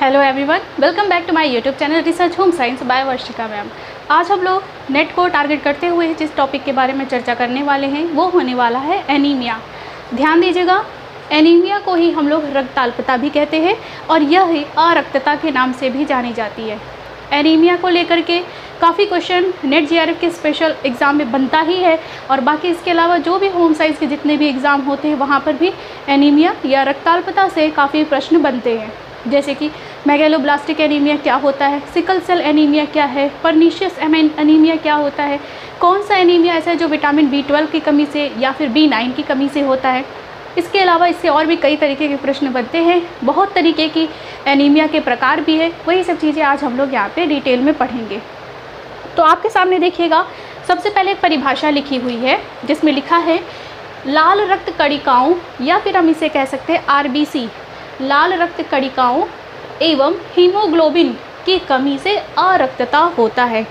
Hello everyone, welcome back to my YouTube channel research home science by Varshika ma'am. आज हम लोग net को target करते हुए जिस टॉपिक के बारे में चर्चा करने वाले हैं वो होने वाला है एनीमिया। ध्यान दीजिएगा, एनीमिया को ही हम लोग रक्ताल्पता भी कहते हैं और यह अरक्तता के नाम से भी जानी जाती है। एनीमिया को लेकर के काफ़ी क्वेश्चन नेट जीआरएफ के स्पेशल एग्ज़ाम में बनता ही है और बाकी इसके अलावा जो भी होम साइंस के जितने भी एग्ज़ाम होते हैं वहाँ पर भी एनीमिया या रक्ताल्पता से काफ़ी प्रश्न बनते हैं। जैसे कि मेगैलोब्लास्टिक एनीमिया क्या होता है, सिकल सेल एनीमिया क्या है, पर्नीशियस एनीमिया क्या होता है, कौन सा एनीमिया ऐसा है जो विटामिन B12 की कमी से या फिर B9 की कमी से होता है। इसके अलावा इससे और भी कई तरीके के प्रश्न बनते हैं, बहुत तरीके की एनीमिया के प्रकार भी है। वही सब चीज़ें आज हम लोग यहाँ पे डिटेल में पढ़ेंगे। तो आपके सामने देखिएगा, सबसे पहले एक परिभाषा लिखी हुई है जिसमें लिखा है लाल रक्त कणिकाओं या फिर हम इसे कह सकते हैं RBC, लाल रक्त कणिकाओं एवं हीमोग्लोबिन की कमी से अरक्तता होता है।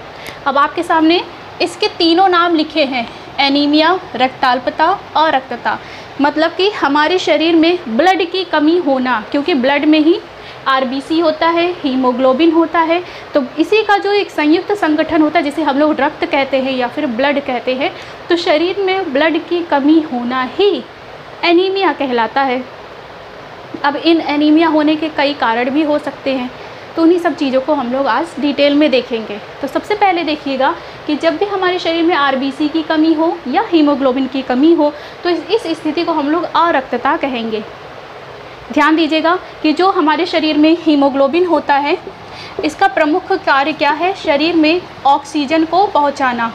अब आपके सामने इसके तीनों नाम लिखे हैं, एनीमिया, रक्ताल्पता, अरक्तता। मतलब कि हमारे शरीर में ब्लड की कमी होना, क्योंकि ब्लड में ही RBC होता है, हीमोग्लोबिन होता है, तो इसी का जो एक संयुक्त संगठन होता है जिसे हम लोग रक्त कहते हैं या फिर ब्लड कहते हैं, तो शरीर में ब्लड की कमी होना ही एनीमिया कहलाता है। अब इन एनीमिया होने के कई कारण भी हो सकते हैं, तो उन्हीं सब चीज़ों को हम लोग आज डिटेल में देखेंगे। तो सबसे पहले देखिएगा कि जब भी हमारे शरीर में RBC की कमी हो या हीमोग्लोबिन की कमी हो तो इस स्थिति को हम लोग अरक्तता कहेंगे। ध्यान दीजिएगा कि जो हमारे शरीर में हीमोग्लोबिन होता है, इसका प्रमुख कार्य क्या है? शरीर में ऑक्सीजन को पहुँचाना,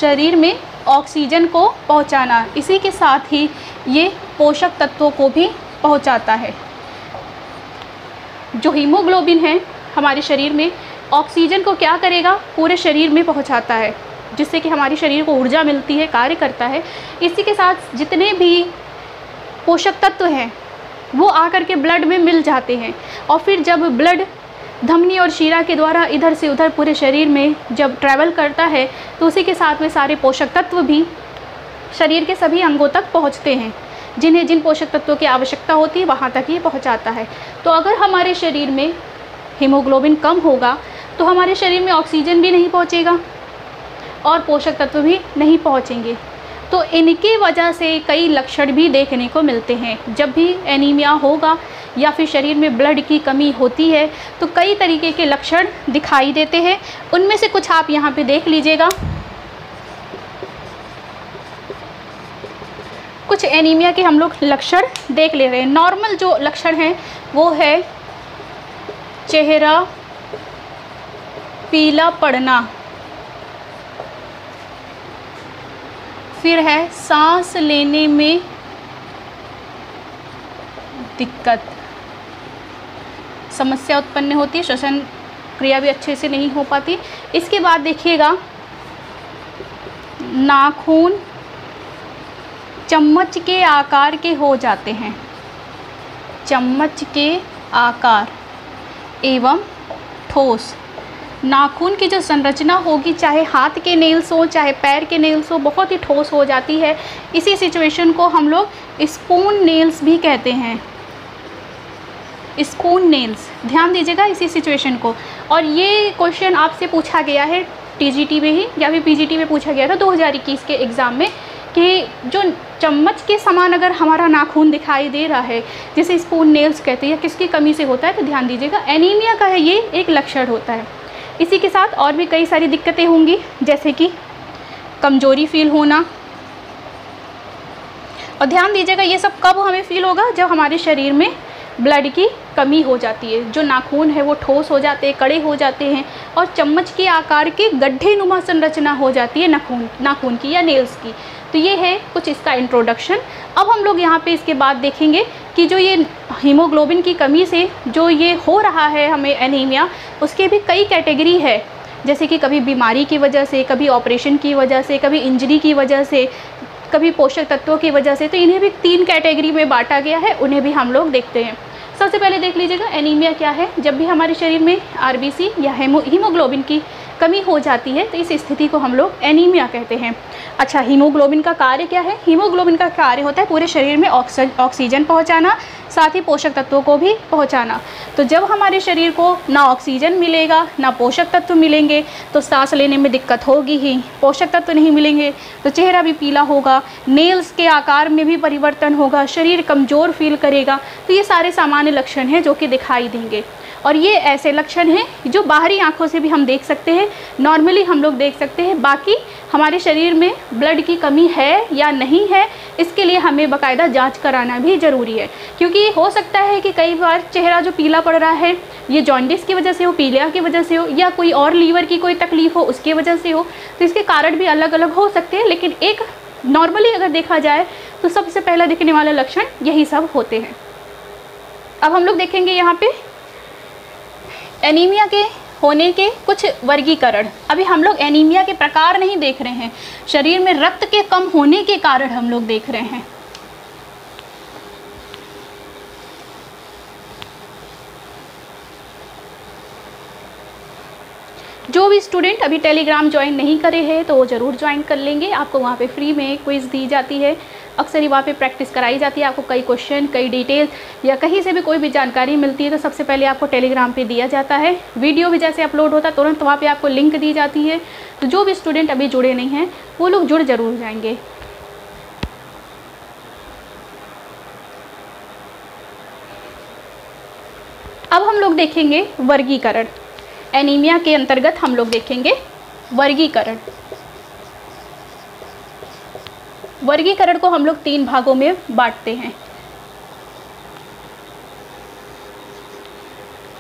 शरीर में ऑक्सीजन को पहुँचाना। इसी के साथ ही ये पोषक तत्वों को भी पहुंचाता है। जो हीमोग्लोबिन है हमारे शरीर में ऑक्सीजन को क्या करेगा? पूरे शरीर में पहुंचाता है, जिससे कि हमारे शरीर को ऊर्जा मिलती है, कार्य करता है। इसी के साथ जितने भी पोषक तत्व हैं वो आकर के ब्लड में मिल जाते हैं और फिर जब ब्लड धमनी और शिरा के द्वारा इधर से उधर पूरे शरीर में जब ट्रैवल करता है तो उसी के साथ में सारे पोषक तत्व भी शरीर के सभी अंगों तक पहुँचते हैं। जिन पोषक तत्वों की आवश्यकता होती है वहाँ तक ये पहुँचाता है। तो अगर हमारे शरीर में हीमोग्लोबिन कम होगा तो हमारे शरीर में ऑक्सीजन भी नहीं पहुँचेगा और पोषक तत्व भी नहीं पहुँचेंगे। तो इनकी वजह से कई लक्षण भी देखने को मिलते हैं। जब भी एनीमिया होगा या फिर शरीर में ब्लड की कमी होती है तो कई तरीके के लक्षण दिखाई देते हैं। उनमें से कुछ आप यहाँ पे देख लीजिएगा। कुछ एनीमिया के हम लोग लक्षण देख ले रहे हैं। नॉर्मल जो लक्षण हैं वो है चेहरा पीला पड़ना, फिर है सांस लेने में दिक्कत, समस्या उत्पन्न होती है, श्वसन क्रिया भी अच्छे से नहीं हो पाती। इसके बाद देखिएगा नाखून चम्मच के आकार के हो जाते हैं, चम्मच के आकार एवं ठोस। नाखून की जो संरचना होगी, चाहे हाथ के नेल्स हो चाहे पैर के नेल्स हो, बहुत ही ठोस हो जाती है। इसी सिचुएशन को हम लोग स्पून नेल्स भी कहते हैं, स्पून नेल्स। ध्यान दीजिएगा इसी सिचुएशन को। और ये क्वेश्चन आपसे पूछा गया है TGT में ही या फिर PGT में पूछा गया था 2021 के एग्ज़ाम में कि जो चम्मच के समान अगर हमारा नाखून दिखाई दे रहा है, जिसे स्पून नेल्स कहते हैं, किसकी कमी से होता है? तो ध्यान दीजिएगा एनीमिया का है, ये एक लक्षण होता है। इसी के साथ और भी कई सारी दिक्कतें होंगी, जैसे कि कमजोरी फील होना। और ध्यान दीजिएगा ये सब कब हमें फील होगा? जब हमारे शरीर में ब्लड की कमी हो जाती है। जो नाखून है वो ठोस हो जाते हैं, कड़े हो जाते हैं और चम्मच के आकार की गड्ढे नुमा संरचना हो जाती है नाखून की या नेल्स की। तो ये है कुछ इसका इंट्रोडक्शन। अब हम लोग यहाँ पे इसके बाद देखेंगे कि जो ये हीमोग्लोबिन की कमी से जो ये हो रहा है हमें एनीमिया, उसके भी कई कैटेगरी है। जैसे कि कभी बीमारी की वजह से, कभी ऑपरेशन की वजह से, कभी इंजरी की वजह से, कभी पोषक तत्वों की वजह से। तो इन्हें भी 3 कैटेगरी में बांटा गया है, उन्हें भी हम लोग देखते हैं। सबसे पहले देख लीजिएगा एनीमिया क्या है। जब भी हमारे शरीर में RBC या हीमोग्लोबिन की कमी हो जाती है तो इस स्थिति को हम लोग एनीमिया कहते हैं। अच्छा, हीमोग्लोबिन का कार्य क्या है? हीमोग्लोबिन का कार्य होता है पूरे शरीर में ऑक्सीजन पहुंचाना, साथ ही पोषक तत्वों को भी पहुंचाना। तो जब हमारे शरीर को ना ऑक्सीजन मिलेगा ना पोषक तत्व मिलेंगे तो सांस लेने में दिक्कत होगी ही। पोषक तत्व नहीं मिलेंगे तो चेहरा भी पीला होगा, नेल्स के आकार में भी परिवर्तन होगा, शरीर कमज़ोर फील करेगा। तो ये सारे सामान्य लक्षण हैं जो कि दिखाई देंगे, और ये ऐसे लक्षण हैं जो बाहरी आंखों से भी हम देख सकते हैं, नॉर्मली हम लोग देख सकते हैं। बाकी हमारे शरीर में ब्लड की कमी है या नहीं है, इसके लिए हमें बाकायदा जांच कराना भी ज़रूरी है, क्योंकि हो सकता है कि कई बार चेहरा जो पीला पड़ रहा है ये जॉन्डिस की वजह से हो, पीलिया की वजह से हो, या कोई और लीवर की कोई तकलीफ़ हो उसकी वजह से हो। तो इसके कारण भी अलग अलग हो सकते हैं, लेकिन एक नॉर्मली अगर देखा जाए तो सबसे पहला दिखने वाले लक्षण यही सब होते हैं। अब हम लोग देखेंगे यहाँ पे एनीमिया के होने के कुछ वर्गीकरण। अभी हम लोग एनीमिया के प्रकार नहीं देख रहे हैं, शरीर में रक्त के कम होने के कारण हम लोग देख रहे हैं। जो भी स्टूडेंट अभी टेलीग्राम ज्वाइन नहीं करे हैं तो वो ज़रूर ज्वाइन कर लेंगे। आपको वहाँ पे फ्री में क्विज़ दी जाती है, अक्सर ही वहाँ पे प्रैक्टिस कराई जाती है। आपको कई क्वेश्चन, कई डिटेल या कहीं से भी कोई भी जानकारी मिलती है तो सबसे पहले आपको टेलीग्राम पे दिया जाता है। वीडियो भी जैसे अपलोड होता है तुरंत वहाँ पे आपको लिंक दी जाती है। तो जो भी स्टूडेंट अभी जुड़े नहीं हैं वो लोग जुड़ ज़रूर जाएंगे। अब हम लोग देखेंगे वर्गीकरण। एनीमिया के अंतर्गत हम लोग देखेंगे वर्गीकरण। वर्गीकरण को हम लोग 3 भागों में बांटते हैं।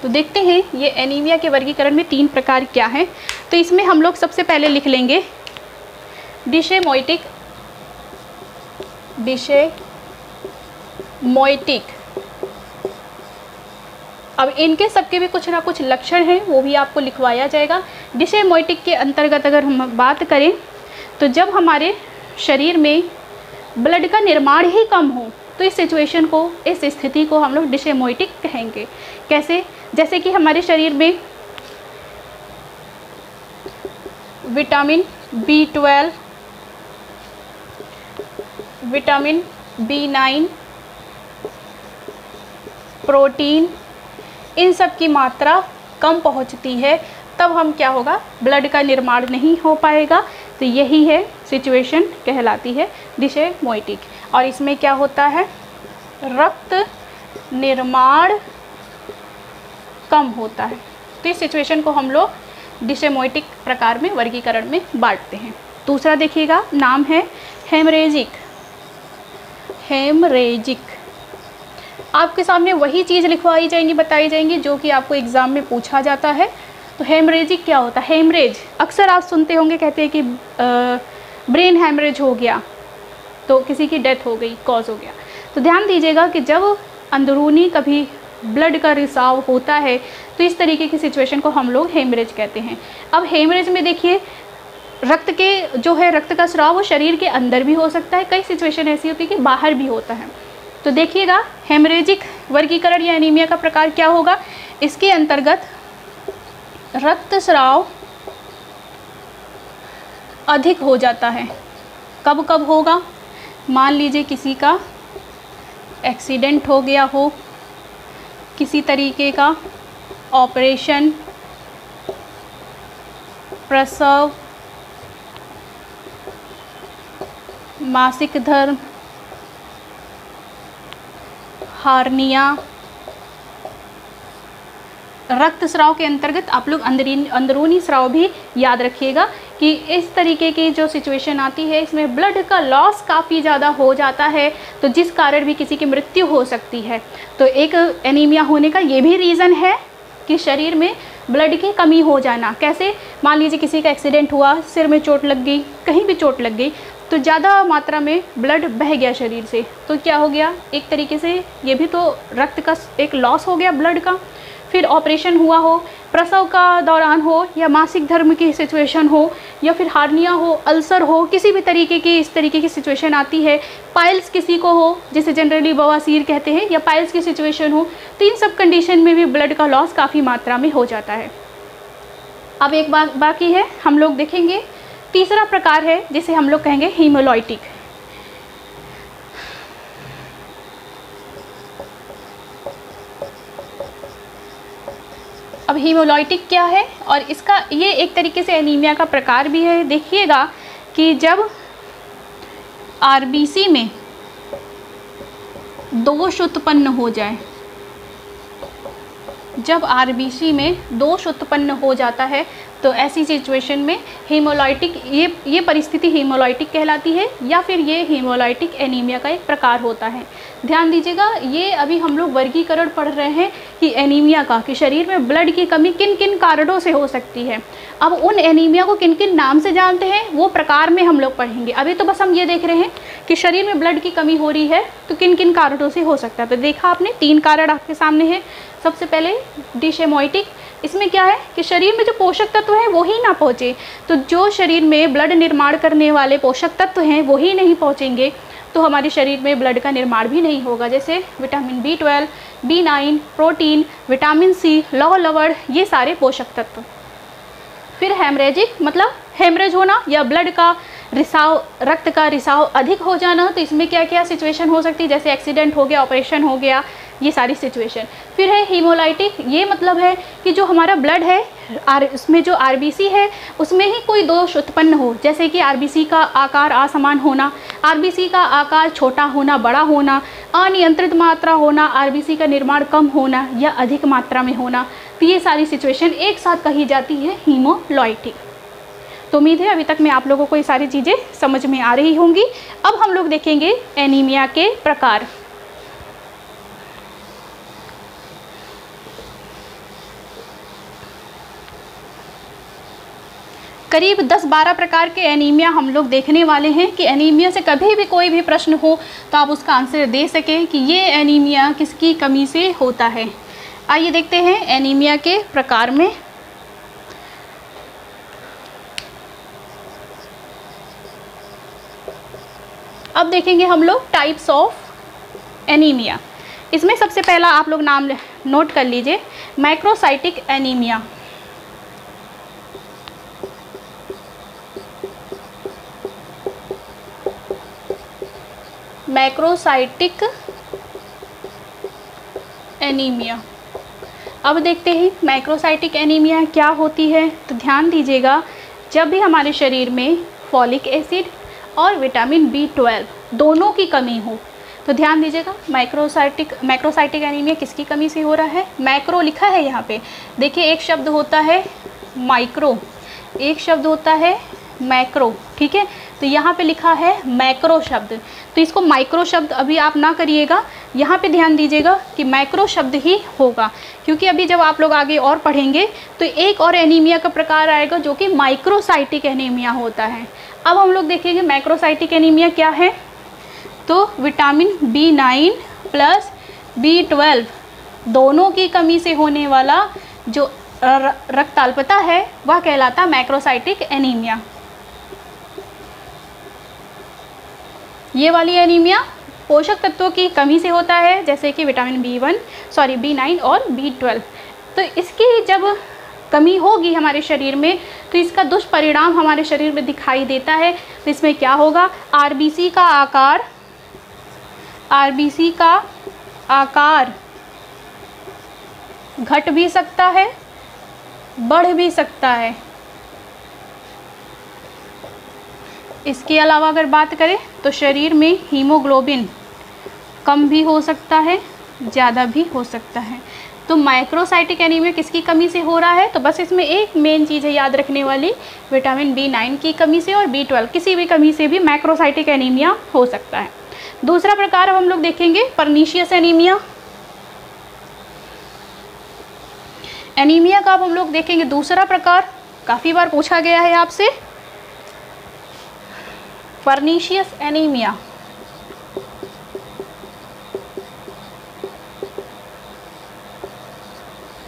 तो देखते हैं ये एनीमिया के वर्गीकरण में 3 प्रकार क्या हैं। तो इसमें हम लोग सबसे पहले लिख लेंगे डिशेमोइटिक, अब इनके सबके भी कुछ ना कुछ लक्षण हैं, वो भी आपको लिखवाया जाएगा। डिशेमोइटिक के अंतर्गत अगर हम बात करें तो जब हमारे शरीर में ब्लड का निर्माण ही कम हो तो इस सिचुएशन को, इस स्थिति को हम लोग डिशेमोइटिक कहेंगे। कैसे? जैसे कि हमारे शरीर में vitamin B12, vitamin B9, protein, इन सब की मात्रा कम पहुंचती है, तब हम क्या होगा, ब्लड का निर्माण नहीं हो पाएगा। तो यही है सिचुएशन कहलाती है डिशेमोइटिक। और इसमें क्या होता है, रक्त निर्माण कम होता है। तो इस सिचुएशन को हम लोग डिशेमोइटिक प्रकार में वर्गीकरण में बांटते हैं। दूसरा देखिएगा, नाम है हेमरेजिक। आपके सामने वही चीज़ लिखवाई जाएंगी, बताई जाएंगी जो कि आपको एग्ज़ाम में पूछा जाता है। तो हेमरेजिक क्या होता है? हेमरेज अक्सर आप सुनते होंगे, कहते हैं कि ब्रेन हेमरेज हो गया तो किसी की डेथ हो गई, कॉज हो गया। तो ध्यान दीजिएगा कि जब अंदरूनी कभी ब्लड का रिसाव होता है तो इस तरीके की सिचुएशन को हम लोग हेमरेज कहते हैं। अब हेमरेज में देखिए, रक्त के जो है, रक्त का स्राव वो शरीर के अंदर भी हो सकता है, कई सिचुएशन ऐसी होती है कि बाहर भी होता है। तो देखिएगा हेमरेजिक वर्गीकरण या एनीमिया का प्रकार क्या होगा। इसके अंतर्गत रक्तस्राव अधिक हो जाता है। कब कब होगा? मान लीजिए किसी का एक्सीडेंट हो गया हो, किसी तरीके का ऑपरेशन, प्रसव, मासिक धर्म, हार्निया। रक्तस्राव के अंतर्गत आप लोग अंदरूनी स्राव भी याद रखिएगा कि इस तरीके की जो सिचुएशन आती है इसमें ब्लड का लॉस काफ़ी ज़्यादा हो जाता है, तो जिस कारण भी किसी की मृत्यु हो सकती है। तो एक एनीमिया होने का ये भी रीज़न है कि शरीर में ब्लड की कमी हो जाना। कैसे? मान लीजिए किसी का एक्सीडेंट हुआ, सिर में चोट लग गई, कहीं भी चोट लग गई, तो ज़्यादा मात्रा में ब्लड बह गया शरीर से, तो क्या हो गया, एक तरीके से ये भी तो रक्त का एक लॉस हो गया ब्लड का। फिर ऑपरेशन हुआ हो, प्रसव का दौरान हो, या मासिक धर्म की सिचुएशन हो, या फिर हार्निया हो, अल्सर हो, किसी भी तरीके की इस तरीके की सिचुएशन आती है। पाइल्स किसी को हो, जिसे जनरली बवासीर कहते हैं, या पाइल्स की सिचुएशन हो, तो इन सब कंडीशन में भी ब्लड का लॉस काफ़ी मात्रा में हो जाता है। अब एक बात बाकी है, हम लोग देखेंगे तीसरा प्रकार है जिसे हम लोग कहेंगे हीमोलाइटिक। हीमोलाइटिक क्या है और इसका ये एक तरीके से एनीमिया का प्रकार भी है। देखिएगा कि जब आरबीसी में दोष उत्पन्न हो जाए, जब आरबीसी में दोष उत्पन्न हो जाता है तो ऐसी सिचुएशन में हीमोलाइटिक ये परिस्थिति हीमोलाइटिक कहलाती है या फिर ये हीमोलाइटिक एनीमिया का एक प्रकार होता है। ध्यान दीजिएगा, ये अभी हम लोग वर्गीकरण पढ़ रहे हैं कि एनीमिया का, कि शरीर में ब्लड की कमी किन किन कारणों से हो सकती है। अब उन एनीमिया को किन किन नाम से जानते हैं वो प्रकार में हम लोग पढ़ेंगे। अभी तो बस हम ये देख रहे हैं कि शरीर में ब्लड की कमी हो रही है तो किन किन कारणों से हो सकता है। तो देखा आपने 3 कारण आपके सामने है। सबसे पहले डिसहेमोइटिक, इसमें क्या है कि शरीर में जो पोषक तत्व हैं वो ही ना पहुँचे, तो जो शरीर में ब्लड निर्माण करने वाले पोषक तत्व हैं वो ही नहीं पहुँचेंगे तो हमारे शरीर में ब्लड का निर्माण भी नहीं होगा। जैसे vitamin B12, B9, protein, vitamin C, लौह लवण, ये सारे पोषक तत्व। फिर हेमरेजिक मतलब हेमरेज होना या ब्लड का रिसाव, रक्त का रिसाव अधिक हो जाना। तो इसमें क्या क्या सिचुएशन हो सकती है, जैसे एक्सीडेंट हो गया, ऑपरेशन हो गया, ये सारी सिचुएशन। फिर है हीमोलाइटिक, ये मतलब है कि जो हमारा ब्लड है उसमें जो आरबीसी है उसमें ही कोई दोष उत्पन्न हो, जैसे कि आरबीसी का आकार असमान होना, आरबीसी का आकार छोटा होना, बड़ा होना, अनियंत्रित मात्रा होना, आरबीसी का निर्माण कम होना या अधिक मात्रा में होना। तो ये सारी सिचुएशन एक साथ कही जाती है हीमोलाइटिक। तो उम्मीद है अभी तक में आप लोगों को ये सारी चीज़ें समझ में आ रही होंगी। अब हम लोग देखेंगे एनीमिया के प्रकार। करीब 10-12 प्रकार के एनीमिया हम लोग देखने वाले हैं कि एनीमिया से कभी भी कोई भी प्रश्न हो तो आप उसका आंसर दे सकें कि ये एनीमिया किसकी कमी से होता है। आइए देखते हैं एनीमिया के प्रकार में। अब देखेंगे हम लोग टाइप्स ऑफ एनीमिया। इसमें सबसे पहला आप लोग नाम नोट कर लीजिए, मैक्रोसाइटिक एनीमिया। Macrocytic anaemia. अब देखते हैं मैक्रोसाइटिक एनीमिया क्या होती है। तो ध्यान दीजिएगा, जब भी हमारे शरीर में फॉलिक एसिड और विटामिन B12 दोनों की कमी हो, तो ध्यान दीजिएगा मैक्रोसाइटिक एनीमिया किसकी कमी से हो रहा है। मैक्रो लिखा है यहाँ पे, देखिए एक शब्द होता है माइक्रो, एक शब्द होता है मैक्रो, ठीक है। तो यहाँ पे लिखा है मैक्रो शब्द, तो इसको माइक्रो शब्द अभी आप ना करिएगा, यहाँ पे ध्यान दीजिएगा कि मैक्रो शब्द ही होगा, क्योंकि अभी जब आप लोग आगे और पढ़ेंगे तो एक और एनीमिया का प्रकार आएगा जो कि माइक्रोसाइटिक एनीमिया होता है। अब हम लोग देखेंगे मैक्रोसाइटिक एनीमिया क्या है। तो विटामिन B9 प्लस B12 दोनों की कमी से होने वाला जो रक्त अल्पता है वह कहलाता मैक्रोसाइटिक एनीमिया। ये वाली एनीमिया पोषक तत्वों की कमी से होता है, जैसे कि विटामिन B9 और B12। तो इसकी जब कमी होगी हमारे शरीर में तो इसका दुष्परिणाम हमारे शरीर में दिखाई देता है। तो इसमें क्या होगा, आरबीसी का आकार घट भी सकता है, बढ़ भी सकता है। इसके अलावा अगर बात करें तो शरीर में हीमोग्लोबिन कम भी हो सकता है, ज़्यादा भी हो सकता है। तो माइक्रोसाइटिक एनीमिया किसकी कमी से हो रहा है, तो बस इसमें एक मेन चीज़ है याद रखने वाली, विटामिन B9 की कमी से और B12 किसी भी कमी से भी मैक्रोसाइटिक एनीमिया हो सकता है। दूसरा प्रकार अब हम लोग देखेंगे पर्नीशियस एनीमिया। एनीमिया का अब हम लोग देखेंगे दूसरा प्रकार, काफ़ी बार पूछा गया है आपसे, पर्नीशियस एनीमिया।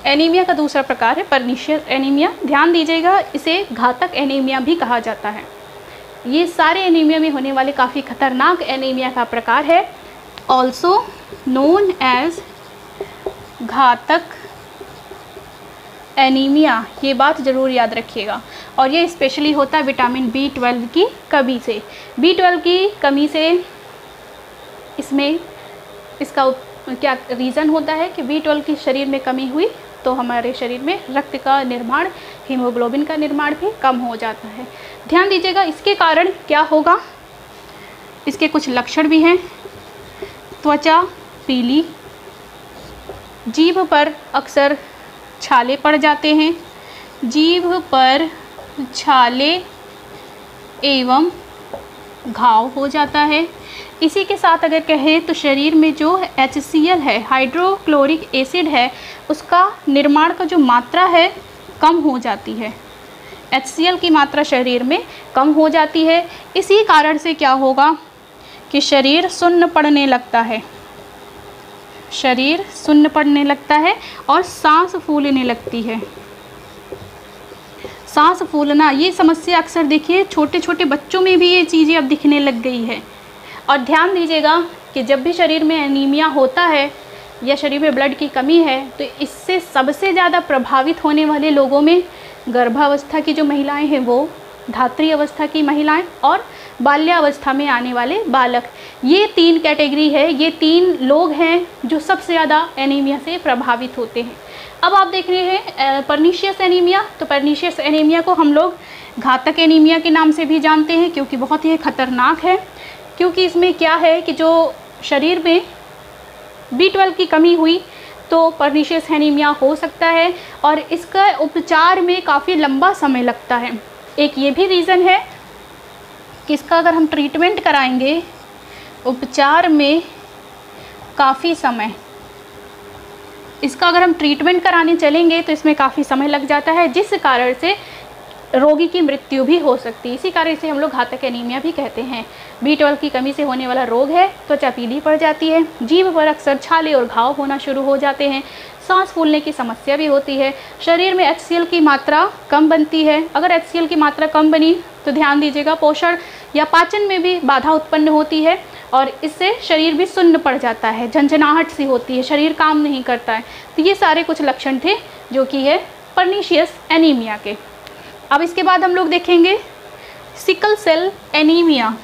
एनीमिया का दूसरा प्रकार है पर्नीशियस एनीमिया। ध्यान दीजिएगा, इसे घातक एनीमिया भी कहा जाता है। ये सारे एनीमिया में होने वाले काफ़ी खतरनाक एनीमिया का प्रकार है, ऑल्सो नोन एज घातक एनीमिया। ये बात ज़रूर याद रखिएगा। और ये स्पेशली होता है विटामिन B12 की कमी से। B12 की कमी से इसमें इसका क्या रीज़न होता है कि B12 की शरीर में कमी हुई तो हमारे शरीर में रक्त का निर्माण, हीमोग्लोबिन का निर्माण भी कम हो जाता है। ध्यान दीजिएगा इसके कारण क्या होगा, इसके कुछ लक्षण भी हैं। त्वचा पीली, जीभ पर अक्सर छाले पड़ जाते हैं, जीभ पर छाले एवं घाव हो जाता है। इसी के साथ अगर कहें तो शरीर में जो HCl है, हाइड्रोक्लोरिक एसिड है, उसका निर्माण का जो मात्रा है कम हो जाती है। HCl की मात्रा शरीर में कम हो जाती है। इसी कारण से क्या होगा कि शरीर सुन्न पड़ने लगता है, शरीर सुन्न पड़ने लगता है और सांस फूलने लगती है। सांस फूलना, ये समस्या अक्सर देखिए छोटे छोटे बच्चों में भी ये चीज़ें अब दिखने लग गई है। और ध्यान दीजिएगा कि जब भी शरीर में एनीमिया होता है या शरीर में ब्लड की कमी है तो इससे सबसे ज़्यादा प्रभावित होने वाले लोगों में गर्भावस्था की जो महिलाएं हैं वो, धात्री अवस्था की महिलाएं और बाल्यावस्था में आने वाले बालक, ये 3 कैटेगरी है, ये 3 लोग हैं जो सबसे ज़्यादा एनीमिया से प्रभावित होते हैं। अब आप देख रहे हैं पर्नीशियस एनीमिया, तो पर्नीशियस एनीमिया को हम लोग घातक एनीमिया के नाम से भी जानते हैं क्योंकि बहुत ही खतरनाक है। क्योंकि इसमें क्या है कि जो शरीर में B12 की कमी हुई तो पर्नीशियस एनीमिया हो सकता है और इसका उपचार में काफ़ी लंबा समय लगता है। एक ये भी रीज़न है कि इसका अगर हम ट्रीटमेंट कराएंगे, उपचार में काफ़ी समय, इसका अगर हम ट्रीटमेंट कराने चलेंगे तो इसमें काफ़ी समय लग जाता है, जिस कारण से रोगी की मृत्यु भी हो सकती है। इसी कारण से हम लोग घातक एनीमिया भी कहते हैं। B12 की कमी से होने वाला रोग है, त्वचा पीली पड़ जाती है, जीभ पर अक्सर छाले और घाव होना शुरू हो जाते हैं, सांस फूलने की समस्या भी होती है, शरीर में HCl की मात्रा कम बनती है। अगर HCl की मात्रा कम बनी तो ध्यान दीजिएगा पोषण या पाचन में भी बाधा उत्पन्न होती है और इससे शरीर भी सुन्न पड़ जाता है, झंझनाहट सी होती है, शरीर काम नहीं करता है। तो ये सारे कुछ लक्षण थे जो कि है पर्नीशियस एनीमिया के। अब इसके बाद हम लोग देखेंगे सिकल सेल एनीमिया।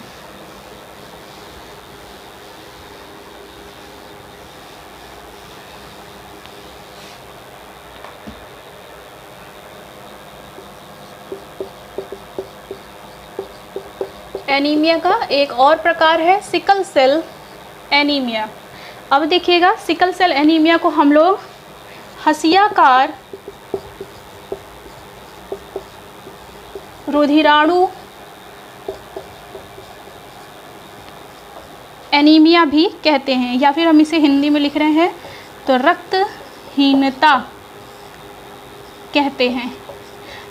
एनीमिया का एक और प्रकार है सिकल सेल एनीमिया। अब देखिएगा सिकल सेल एनीमिया को हम लोग हसियाकार रुधिराणु एनीमिया भी कहते हैं, या फिर हम इसे हिंदी में लिख रहे हैं तो रक्तहीनता कहते हैं।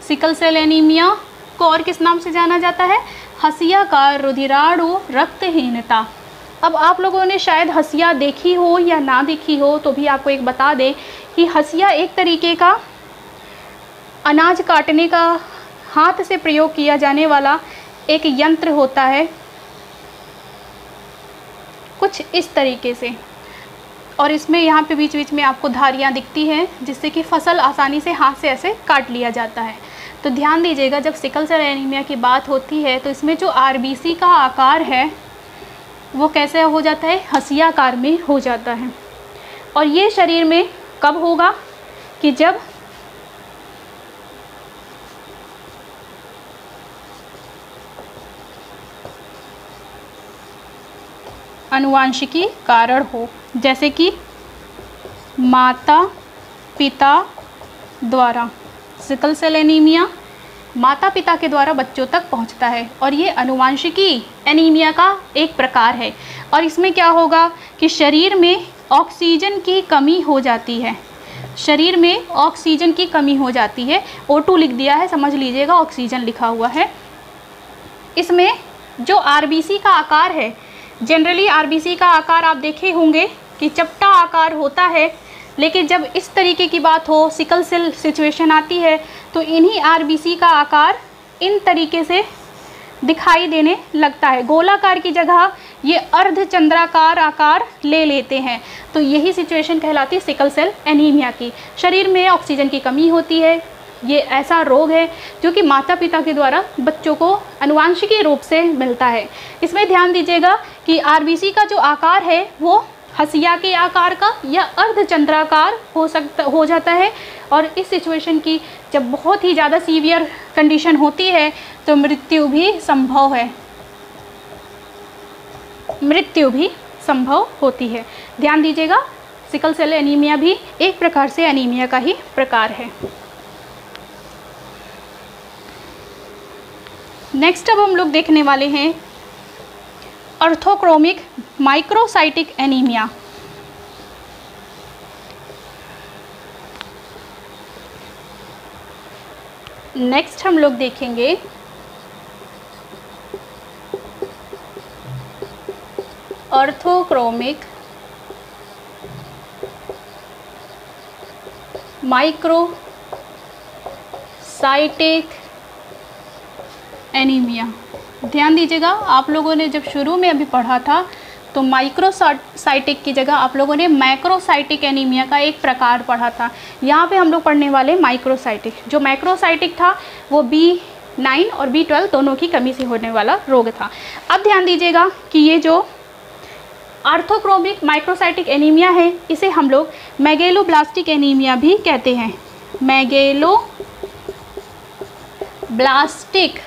सिकल सेल एनीमिया को और किस नाम से जाना जाता है? हसियाकार रुधिराणु रक्तहीनता। अब आप लोगों ने शायद हसिया देखी हो या ना देखी हो तो भी आपको एक बता दें कि हसिया एक तरीके का अनाज काटने का हाथ से प्रयोग किया जाने वाला एक यंत्र होता है, कुछ इस तरीके से, और इसमें यहाँ पे बीच बीच में आपको धारियाँ दिखती हैं जिससे कि फसल आसानी से हाथ से ऐसे काट लिया जाता है। तो ध्यान दीजिएगा जब सिकल सेल एनीमिया की बात होती है तो इसमें जो RBC का आकार है वो कैसे हो जाता है? हसियाकार में हो जाता है। और ये शरीर में कब होगा कि जब आनुवांशिकी कारण हो, जैसे कि माता पिता द्वारा। सिकल सेल एनीमिया माता पिता के द्वारा बच्चों तक पहुंचता है और ये आनुवांशिकी एनीमिया का एक प्रकार है। और इसमें क्या होगा कि शरीर में ऑक्सीजन की कमी हो जाती है, शरीर में ऑक्सीजन की कमी हो जाती है। O2 लिख दिया है, समझ लीजिएगा ऑक्सीजन लिखा हुआ है। इसमें जो RBC का आकार है, जनरली RBC का आकार आप देखे होंगे कि चपटा आकार होता है, लेकिन जब इस तरीके की बात हो, सिकल सेल सिचुएशन आती है तो इन्हीं RBC का आकार इन तरीके से दिखाई देने लगता है। गोलाकार की जगह ये अर्धचंद्राकार आकार ले लेते हैं। तो यही सिचुएशन कहलाती है सिकल सेल एनीमिया की। शरीर में ऑक्सीजन की कमी होती है। ये ऐसा रोग है जो कि माता पिता के द्वारा बच्चों को आनुवांशिकी रूप से मिलता है। इसमें ध्यान दीजिएगा कि RBC का जो आकार है वो हसिया के आकार का या अर्धचंद्राकार हो जाता है। और इस सिचुएशन की जब बहुत ही ज़्यादा सीवियर कंडीशन होती है तो मृत्यु भी संभव है, मृत्यु भी संभव होती है। ध्यान दीजिएगा, सिकल सेल एनीमिया भी एक प्रकार से एनीमिया का ही प्रकार है। नेक्स्ट अब हम लोग देखने वाले हैं ऑर्थोक्रोमिक माइक्रोसाइटिक एनीमिया। नेक्स्ट हम लोग देखेंगे ऑर्थोक्रोमिक माइक्रोसाइटिक एनीमिया। ध्यान दीजिएगा, आप लोगों ने जब शुरू में अभी पढ़ा था तो माइक्रोसाइटिक की जगह आप लोगों ने मैक्रोसाइटिक एनीमिया का एक प्रकार पढ़ा था। यहाँ पे हम लोग पढ़ने वाले माइक्रोसाइटिक। जो मैक्रोसाइटिक था वो B9 और B12 दोनों की कमी से होने वाला रोग था। अब ध्यान दीजिएगा कि ये जो ऑर्थोक्रोमिक माइक्रोसाइटिक एनीमिया है इसे हम लोग मेगेलोब्लास्टिक एनीमिया भी कहते हैं। Megaloblastic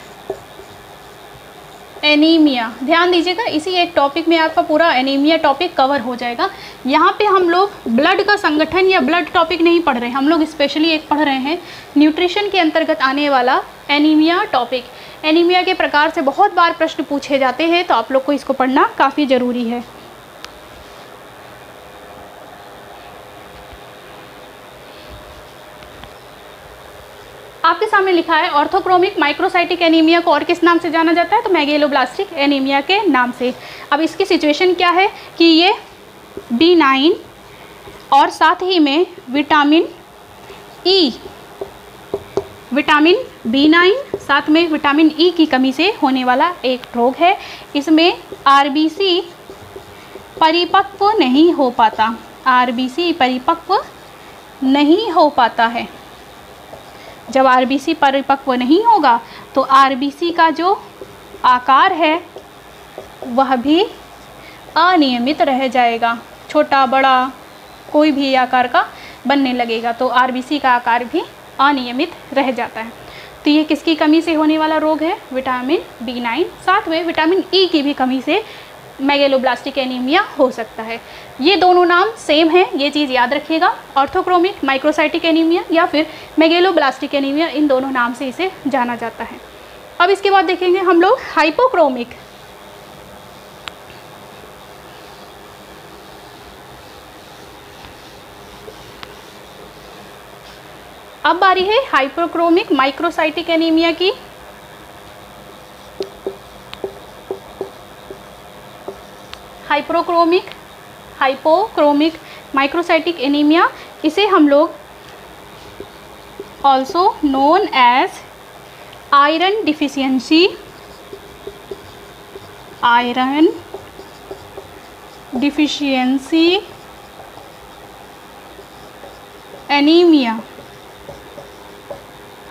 anaemia. ध्यान दीजिएगा, इसी एक टॉपिक में आपका पूरा एनीमिया टॉपिक कवर हो जाएगा। यहाँ पे हम लोग ब्लड का संगठन या ब्लड टॉपिक नहीं पढ़ रहे हैं, हम लोग स्पेशली एक पढ़ रहे हैं न्यूट्रिशन के अंतर्गत आने वाला एनीमिया टॉपिक। एनीमिया के प्रकार से बहुत बार प्रश्न पूछे जाते हैं तो आप लोग को इसको पढ़ना काफ़ी ज़रूरी है। आपके सामने लिखा है ऑर्थोक्रोमिक माइक्रोसाइटिक एनीमिया को और किस नाम से जाना जाता है, तो मेगेलोब्लास्टिक एनीमिया के नाम से। अब इसकी सिचुएशन क्या है कि ये B9 और साथ ही में विटामिन B9 साथ में विटामिन E की कमी से होने वाला एक रोग है। इसमें RBC परिपक्व नहीं हो पाता, RBC परिपक्व नहीं हो पाता है। जब RBC परिपक्व नहीं होगा तो RBC का जो आकार है वह भी अनियमित रह जाएगा, छोटा बड़ा कोई भी आकार का बनने लगेगा, तो RBC का आकार भी अनियमित रह जाता है। तो ये किसकी कमी से होने वाला रोग है, विटामिन B9 साथ में विटामिन E की भी कमी से मेगेलोब्लास्टिक एनीमिया हो सकता है। ये दोनों नाम सेम है, ये चीज़ याद रखिएगा। ऑर्थोक्रोमिक माइक्रोसाइटिक एनीमिया या फिर मेगेलोब्लास्टिक एनीमिया, इन दोनों नाम से इसे जाना जाता है। अब इसके बाद देखेंगे हम लोग हाइपोक्रोमिक। अब बारी है हाइपोक्रोमिक माइक्रोसाइटिक एनीमिया की। हाइपोक्रोमिक माइक्रोसाइटिक एनीमिया, इसे हम लोग also known as iron deficiency anaemia.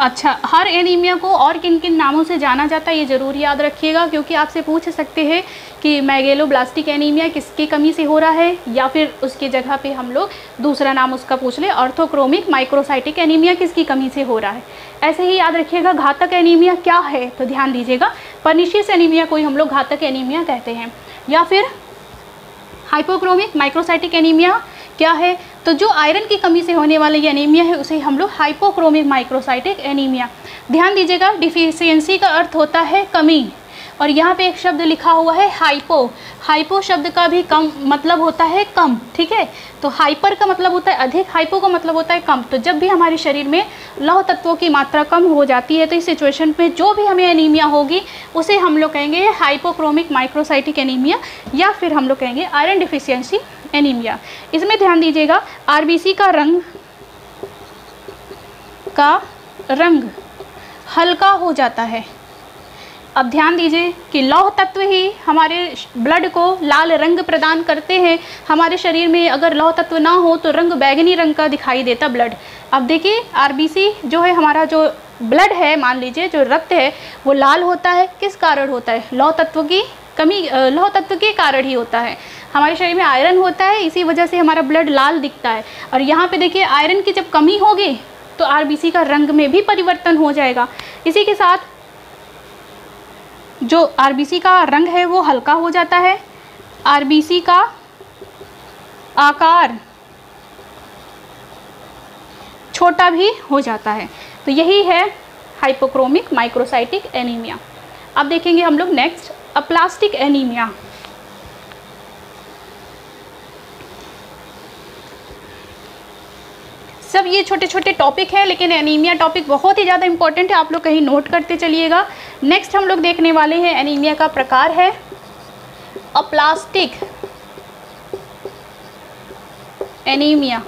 अच्छा, हर एनीमिया को और किन किन नामों से जाना जाता है ये ज़रूर याद रखिएगा, क्योंकि आपसे पूछ सकते हैं कि मेगेलोब्लास्टिक एनीमिया किसकी कमी से हो रहा है, या फिर उसकी जगह पे हम लोग दूसरा नाम उसका पूछ ले, ऑर्थोक्रोमिक माइक्रोसाइटिक एनीमिया किसकी कमी से हो रहा है। ऐसे ही याद रखिएगा घातक एनीमिया क्या है, तो ध्यान दीजिएगा पर्निशियस एनीमिया को ही हम लोग घातक एनीमिया कहते हैं। या फिर हाइपोक्रोमिक माइक्रोसाइटिक एनीमिया क्या है, तो जो आयरन की कमी से होने वाला ये एनीमिया है उसे हम लोग हाइपोक्रोमिक माइक्रोसाइटिक एनीमिया। ध्यान दीजिएगा डिफिशियंसी का अर्थ होता है कमी, और यहाँ पे एक शब्द लिखा हुआ है हाइपो शब्द का भी कम मतलब होता है कम, ठीक है। तो हाइपर का मतलब होता है अधिक, हाइपो का मतलब होता है कम। तो जब भी हमारे शरीर में लौह तत्वों की मात्रा कम हो जाती है तो इस सिचुएशन पे जो भी हमें एनीमिया होगी उसे हम लोग कहेंगे हाइपोक्रोमिक माइक्रोसाइटिक एनीमिया, या फिर हम लोग कहेंगे आयरन डिफिशियंसी एनीमिया। इसमें ध्यान दीजिएगा RBC का रंग हल्का हो जाता है। अब ध्यान दीजिए कि लौह तत्व ही हमारे ब्लड को लाल रंग प्रदान करते हैं। हमारे शरीर में अगर लौह तत्व ना हो तो रंग बैगनी रंग का दिखाई देता ब्लड। अब देखिए RBC जो है हमारा जो ब्लड है, मान लीजिए जो रक्त है वो लाल होता है, किस कारण होता है, लौह तत्व की कमी, लौह तत्व के कारण ही होता है। हमारे शरीर में आयरन होता है, इसी वजह से हमारा ब्लड लाल दिखता है। और यहाँ पे देखिए आयरन की जब कमी होगी तो आरबीसी का रंग में भी परिवर्तन हो जाएगा। इसी के साथ जो आरबीसी का रंग है वो हल्का हो जाता है, आरबीसी का आकार छोटा भी हो जाता है। तो यही है हाइपोक्रोमिक माइक्रोसाइटिक एनीमिया। अब देखेंगे हम लोग नेक्स्ट अप्लास्टिक एनीमिया। सब ये छोटे छोटे टॉपिक है, लेकिन एनीमिया टॉपिक बहुत ही ज़्यादा इंपॉर्टेंट है, आप लोग कहीं नोट करते चलिएगा। नेक्स्ट हम लोग देखने वाले हैं एनीमिया का प्रकार है अप्लास्टिक एनीमिया।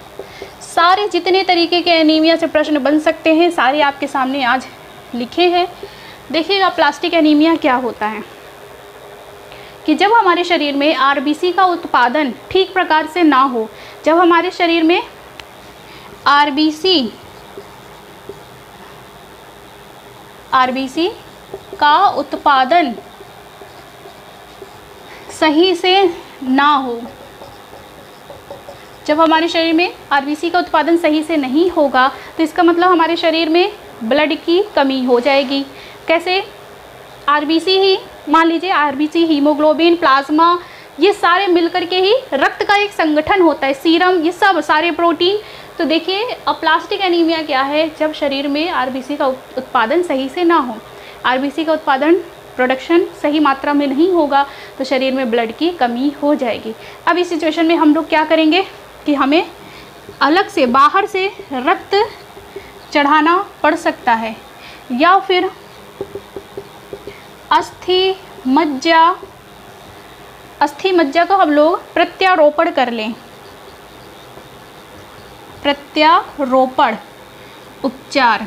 सारे जितने तरीके के एनीमिया से प्रश्न बन सकते हैं सारे आपके सामने आज लिखे हैं। देखिएगा प्लास्टिक एनीमिया क्या होता है कि जब हमारे शरीर में आरबीसी का उत्पादन ठीक प्रकार से ना हो, जब हमारे शरीर में आरबीसी का उत्पादन सही से ना हो, जब हमारे शरीर में आरबीसी का उत्पादन सही से नहीं होगा तो इसका मतलब हमारे शरीर में ब्लड की कमी हो जाएगी। कैसे? आरबीसी ही मान लीजिए, आरबीसी, हीमोग्लोबिन, प्लाज्मा, ये सारे मिलकर के ही रक्त का एक संगठन होता है, सीरम, ये सब सारे प्रोटीन। तो देखिए अप्लास्टिक एनीमिया क्या है, जब शरीर में आरबीसी का उत्पादन सही से ना हो, आरबीसी का उत्पादन प्रोडक्शन सही मात्रा में नहीं होगा तो शरीर में ब्लड की कमी हो जाएगी। अब इस सिचुएशन में हम लोग क्या करेंगे कि हमें अलग से बाहर से रक्त चढ़ाना पड़ सकता है, या फिर अस्थि मज्जा को हम लोग प्रत्यारोपण कर लें। प्रत्यारोपण उपचार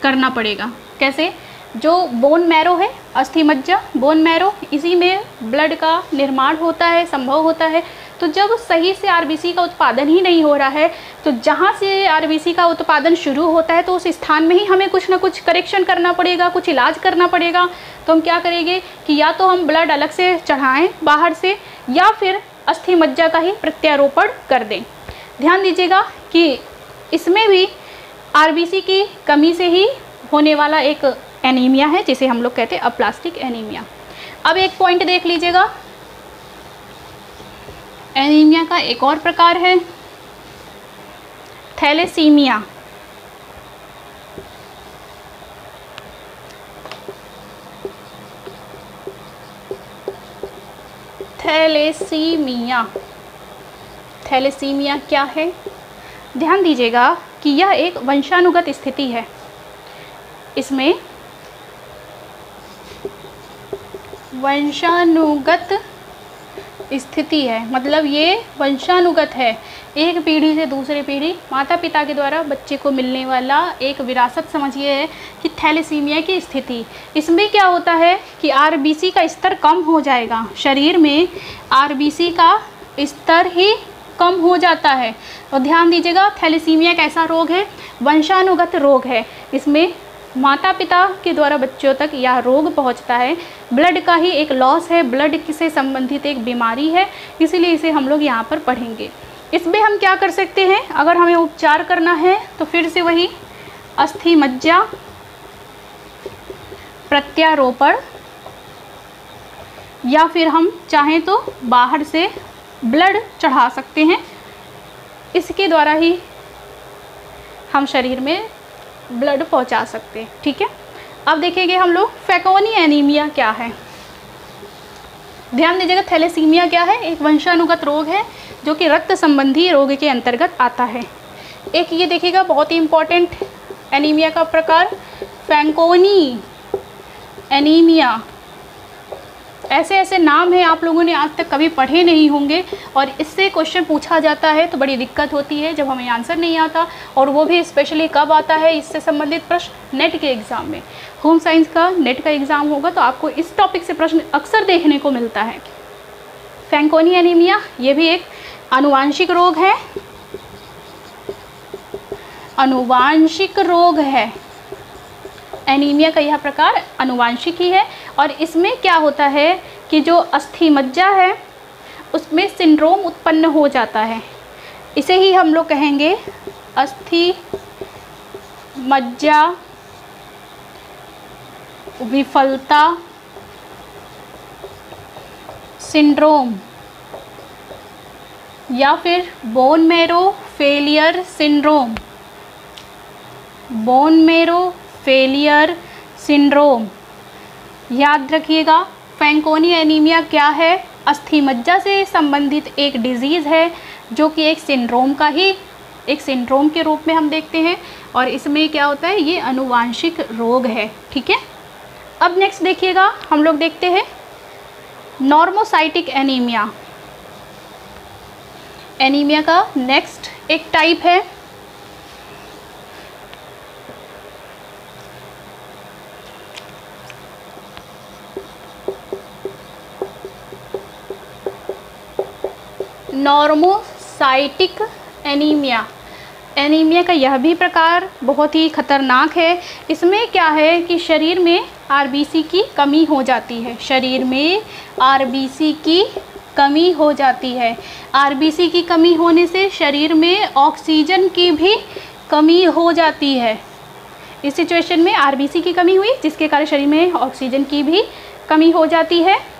करना पड़ेगा। कैसे? जो बोन मैरो है, अस्थि मज्जा, बोन मैरो, इसी में ब्लड का निर्माण होता है, संभव होता है। तो जब सही से आरबीसी का उत्पादन ही नहीं हो रहा है तो जहाँ से आरबीसी का उत्पादन शुरू होता है तो उस स्थान में ही हमें कुछ ना कुछ करेक्शन करना पड़ेगा, कुछ इलाज करना पड़ेगा। तो हम क्या करेंगे कि या तो हम ब्लड अलग से चढ़ाएं बाहर से, या फिर अस्थि मज्जा का ही प्रत्यारोपण कर दें। ध्यान दीजिएगा कि इसमें भी आरबीसी की कमी से ही होने वाला एक एनीमिया है जिसे हम लोग कहते हैं अप्लास्टिक एनीमिया। अब एक पॉइंट देख लीजिएगा, एनीमिया का एक और प्रकार है थैलेसीमिया। थैलेसीमिया क्या है? ध्यान दीजिएगा कि यह एक वंशानुगत स्थिति है। इसमें वंशानुगत स्थिति है, मतलब ये वंशानुगत है, एक पीढ़ी से दूसरी पीढ़ी माता पिता के द्वारा बच्चे को मिलने वाला एक विरासत समझिए है कि थैलेसीमिया की स्थिति। इसमें क्या होता है कि आरबीसी का स्तर कम हो जाएगा, शरीर में आरबीसी का स्तर ही कम हो जाता है। और ध्यान दीजिएगा थैलेसीमिया एक ऐसा रोग है, वंशानुगत रोग है, इसमें माता पिता के द्वारा बच्चों तक यह रोग पहुंचता है। ब्लड का ही एक लॉस है, ब्लड से संबंधित एक बीमारी है, इसीलिए इसे हम लोग यहाँ पर पढ़ेंगे। इसमें हम क्या कर सकते हैं, अगर हमें उपचार करना है तो फिर से वही अस्थि मज्जा प्रत्यारोपण, या फिर हम चाहें तो बाहर से ब्लड चढ़ा सकते हैं, इसके द्वारा ही हम शरीर में ब्लड पहुंचा सकते हैं। ठीक है, अब देखेंगे हम लोग फैकोनी एनीमिया क्या है। ध्यान दीजिएगा थैलेसीमिया क्या है, एक वंशानुगत रोग है जो कि रक्त संबंधी रोग के अंतर्गत आता है। एक ये देखिएगा बहुत ही इम्पोर्टेंट एनीमिया का प्रकार फैकोनी एनीमिया। ऐसे ऐसे नाम हैं आप लोगों ने आज तक कभी पढ़े नहीं होंगे, और इससे क्वेश्चन पूछा जाता है तो बड़ी दिक्कत होती है जब हमें आंसर नहीं आता, और वो भी स्पेशली कब आता है, इससे संबंधित प्रश्न नेट के एग्ज़ाम में। होम साइंस का नेट का एग्ज़ाम होगा तो आपको इस टॉपिक से प्रश्न अक्सर देखने को मिलता है। फैकोनी एनीमिया ये भी एक आनुवांशिक रोग है, आनुवांशिक रोग है। एनीमिया का यह प्रकार आनुवांशिक ही है, और इसमें क्या होता है कि जो अस्थि मज्जा है उसमें सिंड्रोम उत्पन्न हो जाता है। इसे ही हम लोग कहेंगे अस्थि मज्जा विफलता सिंड्रोम या फिर bone marrow failure syndrome. Bone marrow failure syndrome याद रखिएगा। फैंकोनी एनीमिया क्या है? अस्थि मज्जा से संबंधित एक डिजीज़ है जो कि एक सिंड्रोम के रूप में हम देखते हैं, और इसमें क्या होता है, ये आनुवांशिक रोग है। ठीक है, अब नेक्स्ट देखिएगा, हम लोग देखते हैं नॉर्मोसाइटिक एनीमिया। एनीमिया का नेक्स्ट एक टाइप है नॉर्मोसाइटिक एनीमिया। एनीमिया का यह भी प्रकार बहुत ही खतरनाक है। इसमें क्या है कि शरीर में आरबीसी की कमी हो जाती है। शरीर में आरबीसी की कमी हो जाती है। आरबीसी की कमी होने से शरीर में ऑक्सीजन की भी कमी हो जाती है। इस सिचुएशन में आरबीसी की कमी हुई, जिसके कारण शरीर में ऑक्सीजन की भी कमी हो जाती है।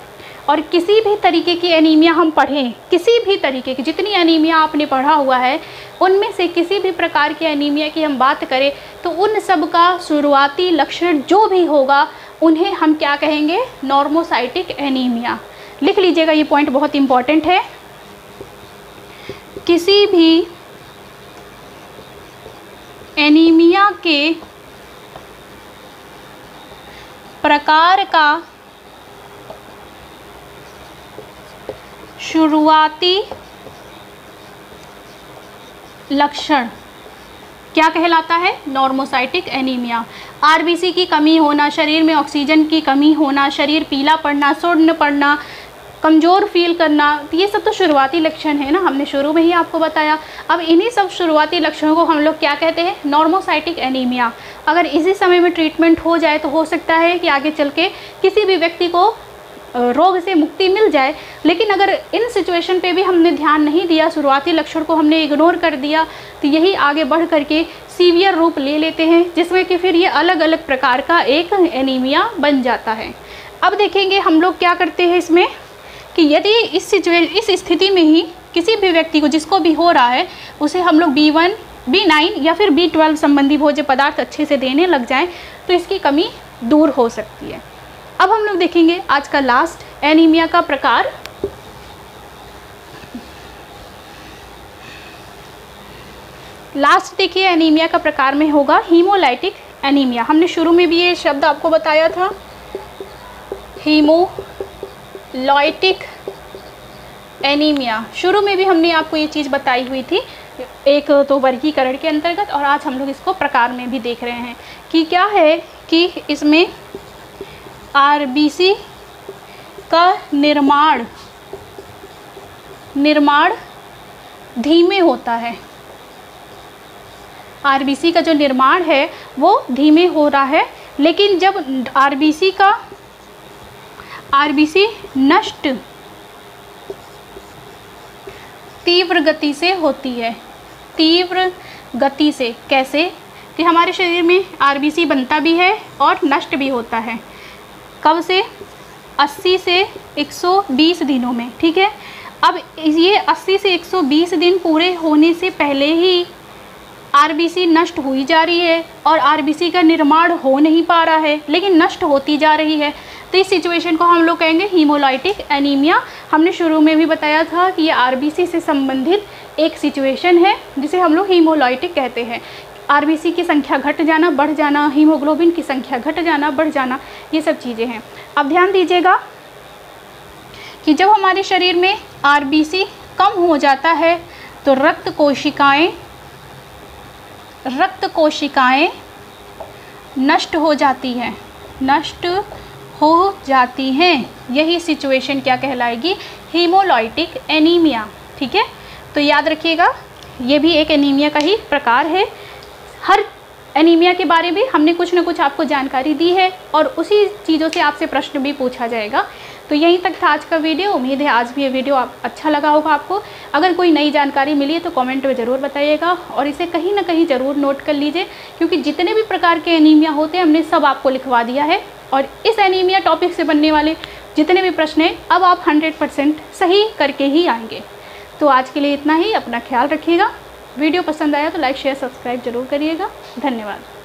और किसी भी तरीके की एनीमिया हम पढ़ें, किसी भी तरीके की, जितनी एनीमिया आपने पढ़ा हुआ है उनमें से किसी भी प्रकार की एनीमिया की हम बात करें तो उन सब का शुरुआती लक्षण जो भी होगा उन्हें हम क्या कहेंगे? Normocytic anaemia. लिख लीजिएगा, ये पॉइंट बहुत इम्पॉर्टेंट है। किसी भी एनीमिया के प्रकार का शुरुआती लक्षण क्या कहलाता है? Normocytic anaemia. आरबीसी की कमी होना, शरीर में ऑक्सीजन की कमी होना, शरीर पीला पड़ना, सुन्न पड़ना, कमज़ोर फील करना, ये सब तो शुरुआती लक्षण है ना, हमने शुरू में ही आपको बताया। अब इन्हीं सब शुरुआती लक्षणों को हम लोग क्या कहते हैं? Normocytic anaemia. अगर इसी समय में ट्रीटमेंट हो जाए तो हो सकता है कि आगे चल के किसी भी व्यक्ति को रोग से मुक्ति मिल जाए। लेकिन अगर इन सिचुएशन पे भी हमने ध्यान नहीं दिया, शुरुआती लक्षण को हमने इग्नोर कर दिया, तो यही आगे बढ़ करके सीवियर रूप ले लेते हैं, जिसमें कि फिर ये अलग अलग प्रकार का एक एनीमिया बन जाता है। अब देखेंगे हम लोग क्या करते हैं इसमें कि यदि इस स्थिति में ही किसी भी व्यक्ति को, जिसको भी हो रहा है, उसे हम लोग B1, B9 या फिर B12 संबंधी भोज्य पदार्थ अच्छे से देने लग जाएं तो इसकी कमी दूर हो सकती है। अब हम लोग देखेंगे आज का लास्ट एनीमिया का प्रकार। लास्ट देखिए एनीमिया का प्रकार में होगा हीमोलाइटिक एनीमिया। हमने शुरू में भी ये शब्द आपको बताया था, हीमोलाइटिक एनीमिया। शुरू में भी हमने आपको ये चीज़ बताई हुई थी, एक तो वर्गीकरण के अंतर्गत, और आज हम लोग इसको प्रकार में भी देख रहे हैं कि क्या है कि इसमें आरबीसी का निर्माण धीमे होता है। आरबीसी का जो निर्माण है वो धीमे हो रहा है, लेकिन जब आरबीसी नष्ट तीव्र गति से होती है। तीव्र गति से कैसे? कि हमारे शरीर में आरबीसी बनता भी है और नष्ट भी होता है। कब से? 80 से 120 दिनों में। ठीक है, अब ये 80 से 120 दिन पूरे होने से पहले ही आरबीसी नष्ट हुई जा रही है और आरबीसी का निर्माण हो नहीं पा रहा है, लेकिन नष्ट होती जा रही है। तो इस सिचुएशन को हम लोग कहेंगे हीमोलाइटिक एनीमिया। हमने शुरू में भी बताया था कि ये आरबीसी से संबंधित एक सिचुएशन है जिसे हम लोग हीमोलाइटिक कहते हैं। आरबीसी की संख्या घट जाना, बढ़ जाना, हीमोग्लोबिन की संख्या घट जाना, बढ़ जाना, ये सब चीज़ें हैं। अब ध्यान दीजिएगा कि जब हमारे शरीर में आरबीसी कम हो जाता है तो रक्त कोशिकाएं नष्ट हो जाती हैं। यही सिचुएशन क्या कहलाएगी? Haemolytic anaemia. ठीक है, तो याद रखिएगा ये भी एक एनीमिया का ही प्रकार है। हर एनीमिया के बारे में हमने कुछ न कुछ आपको जानकारी दी है और उसी चीज़ों से आपसे प्रश्न भी पूछा जाएगा। तो यहीं तक था आज का वीडियो। उम्मीद है आज भी ये वीडियो अच्छा लगा होगा आपको। अगर कोई नई जानकारी मिली है तो कमेंट में ज़रूर बताइएगा और इसे कहीं ना कहीं ज़रूर नोट कर लीजिए, क्योंकि जितने भी प्रकार के एनीमिया होते हैं हमने सब आपको लिखवा दिया है। और इस एनीमिया टॉपिक से बनने वाले जितने भी प्रश्न हैं अब आप 100% सही करके ही आएंगे। तो आज के लिए इतना ही। अपना ख्याल रखिएगा। वीडियो पसंद आया तो लाइक शेयर सब्सक्राइब जरूर करिएगा। धन्यवाद।